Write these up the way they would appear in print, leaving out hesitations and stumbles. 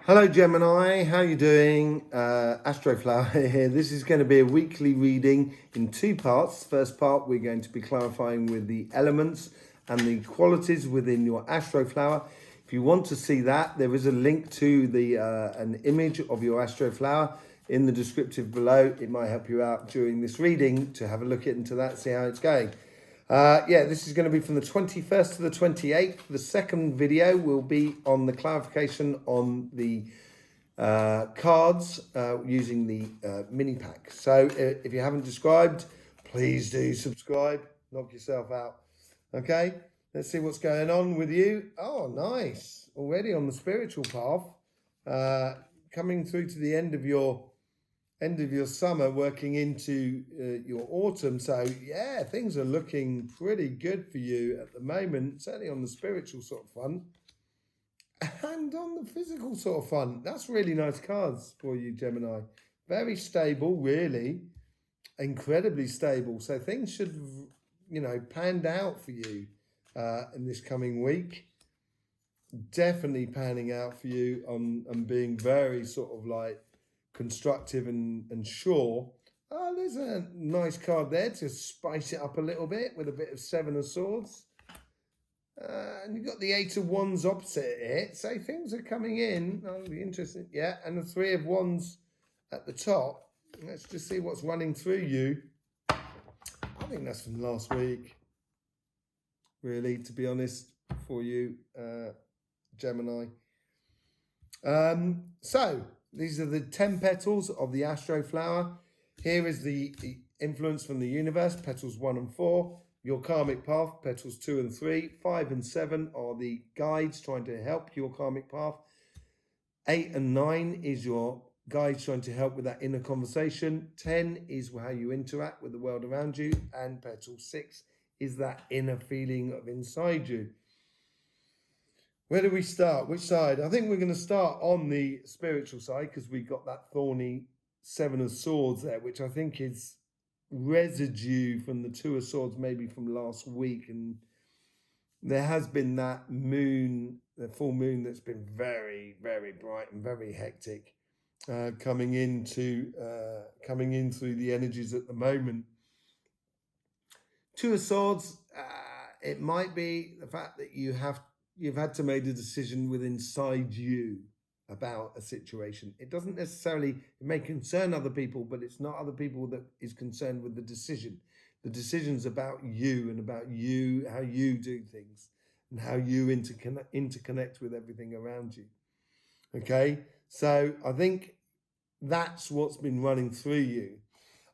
Hello Gemini, how you doing? Astroflower here. This is going to be a weekly reading in two parts. First part, we're going to be clarifying with the elements and the qualities within your Astroflower. If you want to see that, there is a link to the an image of your Astroflower in the descriptive below. It might help you out during this reading to have a look into that, see how it's going. This is going to be from the 21st to the 28th. The second video will be on the clarification on the cards using the mini pack. So if you haven't subscribed, please do subscribe. Knock yourself out. Okay, let's see what's going on with you. Oh, nice. Already on the spiritual path. Coming through to the end of your summer, working into your autumn. So yeah, things are looking pretty good for you at the moment, certainly on the spiritual sort of front and on the physical sort of front. That's really nice cards for you, Gemini. Very stable, really, incredibly stable. So things should, panned out for you in this coming week. Definitely panning out for you and being very sort of like constructive and sure. Oh, there's a nice card there to spice it up a little bit with a bit of Seven of Swords. And you've got the Eight of Wands opposite it. So things are coming in. That'll be interesting. Yeah, and the Three of Wands at the top. Let's just see what's running through you. I think that's from last week, really, to be honest, for you, Gemini. So these are the 10 petals of the Astroflower. Here is the influence from the universe, petals 1 and 4. Your karmic path, petals 2 and 3. 5 and 7 are the guides trying to help your karmic path. 8 and 9 is your guides trying to help with that inner conversation. 10 is how you interact with the world around you. And petal 6 is that inner feeling of inside you. Where do we start? Which side? I think we're going to start on the spiritual side because we've got that thorny Seven of Swords there, which I think is residue from the Two of Swords, maybe from last week. And there has been that moon, the full moon, that's been very, very bright and very hectic, coming in through the energies at the moment. Two of Swords, it might be the fact that you've had to make a decision within inside you about a situation. It doesn't necessarily, it may concern other people, but it's not other people that is concerned with the decision. The decision's about you and about you, how you do things and how you interconnect with everything around you. Okay, so I think that's what's been running through you.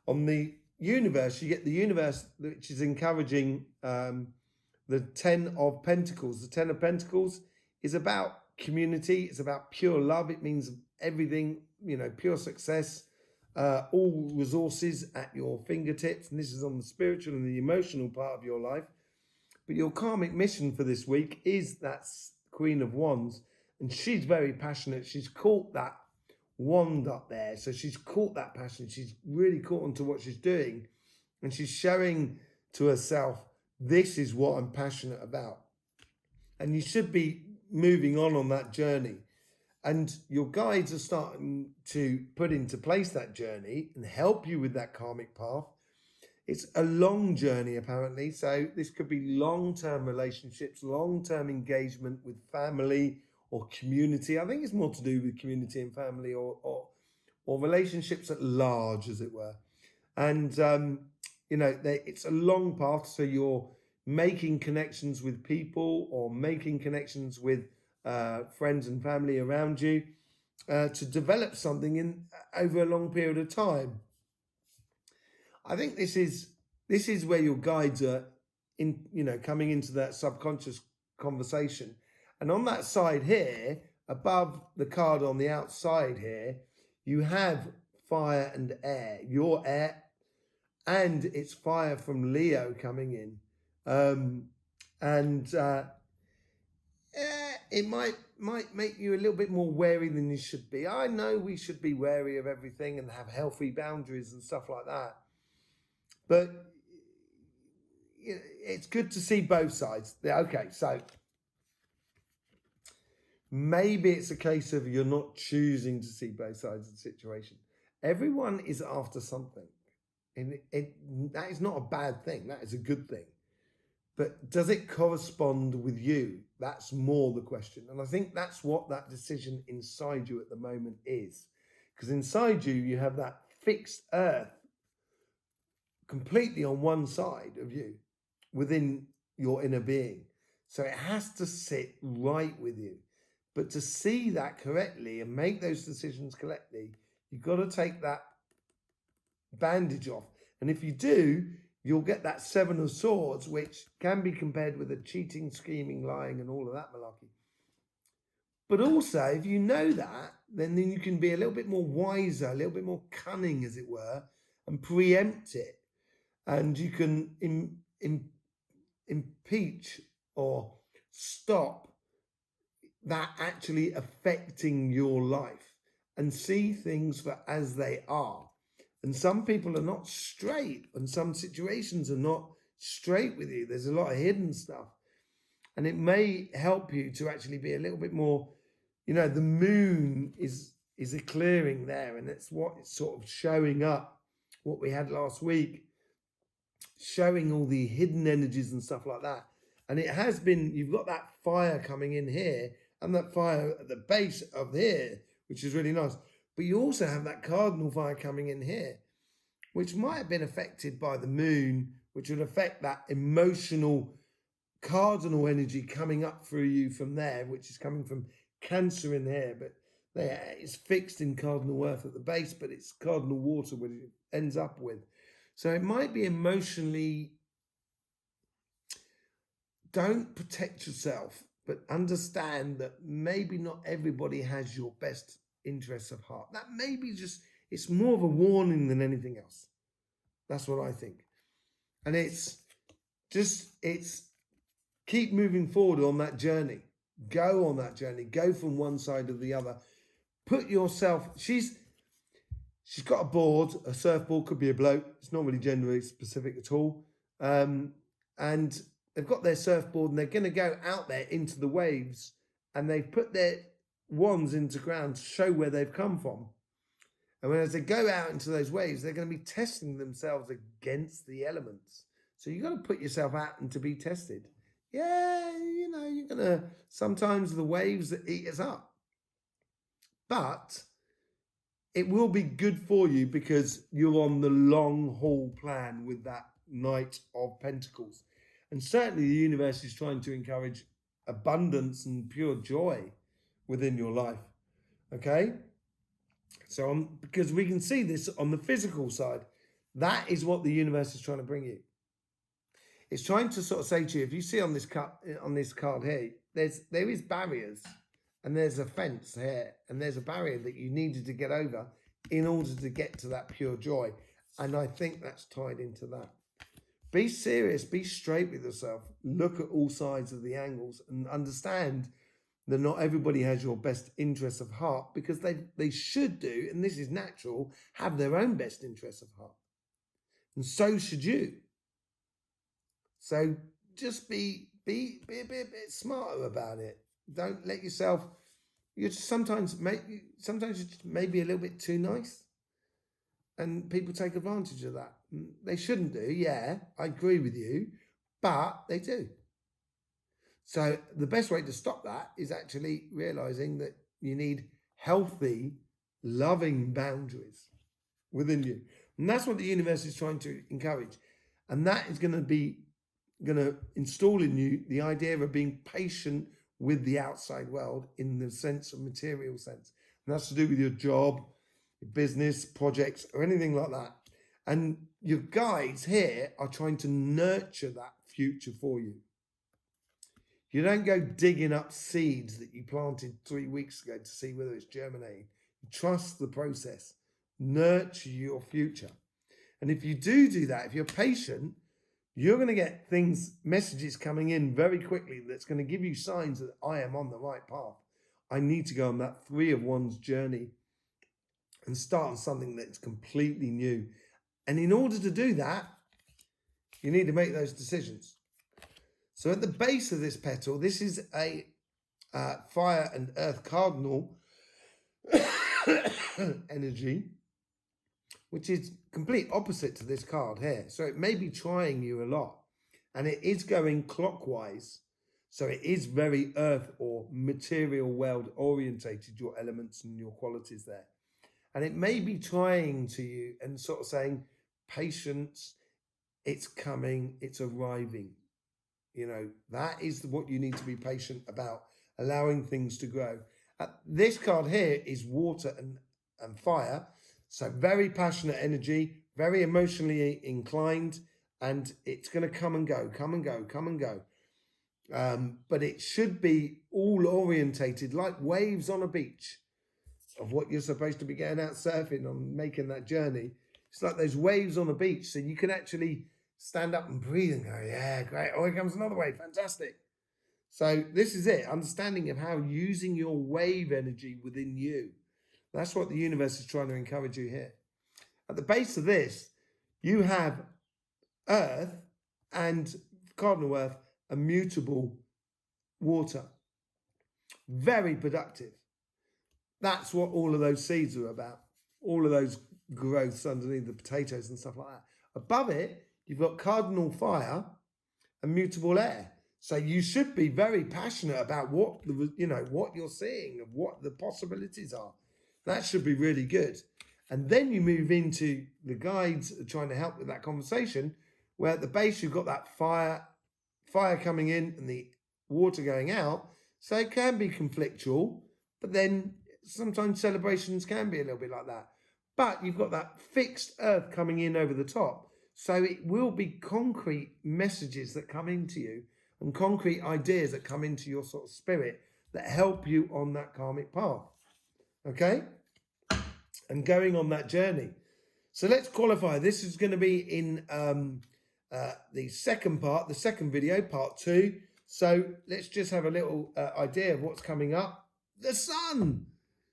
On the universe, you get the universe, which is encouraging the 10 of Pentacles. The 10 of Pentacles is about community. It's about pure love. It means everything, pure success, all resources at your fingertips. And this is on the spiritual and the emotional part of your life. But your karmic mission for this week is that Queen of Wands. And she's very passionate. She's caught that wand up there. So she's caught that passion. She's really caught onto what she's doing. And she's showing to herself, this is what I'm passionate about. And you should be moving on that journey. And your guides are starting to put into place that journey and help you with that karmic path. It's a long journey, apparently. So this could be long-term relationships, long-term engagement with family or community. I think it's more to do with community and family or relationships at large, as it were. And it's a long path, so you're making connections with people or making connections with friends and family around you to develop something over a long period of time. I think this is where your guides are coming into that subconscious conversation. And on that side here, above the card on the outside here, you have fire and air. Your air, and it's fire from Leo coming in. It might make you a little bit more wary than you should be. I know we should be wary of everything and have healthy boundaries and stuff like that. But it's good to see both sides. Okay, so Maybe it's a case of you're not choosing to see both sides of the situation. Everyone is after something. And that is not a bad thing. That is a good thing. But does it correspond with you? That's more the question. And I think that's what that decision inside you at the moment is. Because inside you, you have that fixed earth completely on one side of you within your inner being. So it has to sit right with you. But to see that correctly and make those decisions correctly, you've got to take that bandage off. And if you do, you'll get that Seven of Swords, which can be compared with a cheating, scheming, lying, and all of that malarkey. But also, if you know that, then you can be a little bit more wiser, a little bit more cunning, as it were, and preempt it. And you can impeach or stop that actually affecting your life and see things for as they are. And some people are not straight, and some situations are not straight with you. There's a lot of hidden stuff. And it may help you to actually be a little bit more, the moon is a clearing there, and it's what it's sort of showing up, what we had last week, showing all the hidden energies and stuff like that. And it has been, you've got that fire coming in here, and that fire at the base of here, which is really nice. But you also have that cardinal fire coming in here, which might have been affected by the moon, which would affect that emotional cardinal energy coming up through you from there, which is coming from Cancer in here. But there, it's fixed in cardinal earth at the base, but it's cardinal water, which it ends up with. So it might be emotionally, don't protect yourself, but understand that maybe not everybody has your best interests of heart. That may be it's more of a warning than anything else. That's what I think. And it's keep moving forward on that journey. Go on that journey. Go from one side to the other. Put yourself, she's got a board, a surfboard, could be a bloke. It's not really gender specific at all. And they've got their surfboard and they're going to go out there into the waves, and they've put their wands into ground to show where they've come from. And as they go out into those waves, they're going to be testing themselves against the elements. So you've got to put yourself out and to be tested. Yeah, you're going to, sometimes the waves that eat us up. But it will be good for you because you're on the long haul plan with that Knight of Pentacles. And certainly the universe is trying to encourage abundance and pure joy within your life. Okay? So because we can see this on the physical side, that is what the universe is trying to bring you. It's trying to sort of say to you, if you see on this card here, there is barriers, and there's a fence here, and there's a barrier that you needed to get over in order to get to that pure joy. And I think that's tied into that. Be serious, be straight with yourself, look at all sides of the angles, and understand that not everybody has your best interests of heart, because they should do, and this is natural, have their own best interests of heart. And so should you. So just be a bit smarter about it. Don't let yourself, sometimes you're just maybe a little bit too nice. And people take advantage of that. They shouldn't do, yeah, I agree with you, but they do. So the best way to stop that is actually realizing that you need healthy, loving boundaries within you. And that's what the universe is trying to encourage. And that is going to install in you the idea of being patient with the outside world in the sense of material sense. And that's to do with your job, your business, projects, or anything like that. And your guides here are trying to nurture that future for you. You don't go digging up seeds that you planted 3 weeks ago to see whether it's germinating. Trust the process. Nurture your future. And if you do that, if you're patient, you're going to get messages coming in very quickly that's going to give you signs that I am on the right path. I need to go on that 3 of Wands journey and start on something that's completely new. And in order to do that, you need to make those decisions. So at the base of this petal, this is a fire and earth cardinal energy, which is complete opposite to this card here. So it may be trying you a lot, and it is going clockwise. So it is very earth or material world orientated, your elements and your qualities there. And it may be trying to you and sort of saying, patience, it's coming, it's arriving. You know, that is what you need to be patient about, allowing things to grow. This card here is water and fire. So very passionate energy, very emotionally inclined, and it's going to come and go, come and go, come and go. But it should be all orientated like waves on a beach of what you're supposed to be getting out surfing on, making that journey. It's like those waves on a beach, so you can actually stand up and breathe and go, yeah, great. Oh, here comes another wave, fantastic. So this is it, understanding of how using your wave energy within you. That's what the universe is trying to encourage you here. At the base of this, you have earth and cardinal earth, immutable water. Very productive. That's what all of those seeds are about. All of those growths underneath the potatoes and stuff like that. Above it, you've got cardinal fire and mutable air. So you should be very passionate about what what you're seeing and what the possibilities are. That should be really good. And then you move into the guides trying to help with that conversation, where at the base you've got that fire coming in and the water going out. So it can be conflictual, but then sometimes celebrations can be a little bit like that. But you've got that fixed earth coming in over the top. So it will be concrete messages that come into you and concrete ideas that come into your sort of spirit that help you on that karmic path. Okay? And going on that journey. So let's qualify. This is going to be in the second part, the second video, part 2. So let's just have a little idea of what's coming up. The sun.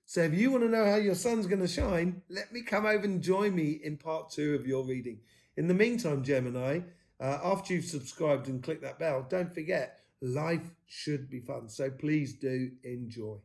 So if you want to know how your sun's going to shine, let me come over and join me in part 2 of your reading. In the meantime, Gemini, after you've subscribed and clicked that bell, don't forget, life should be fun. So please do enjoy.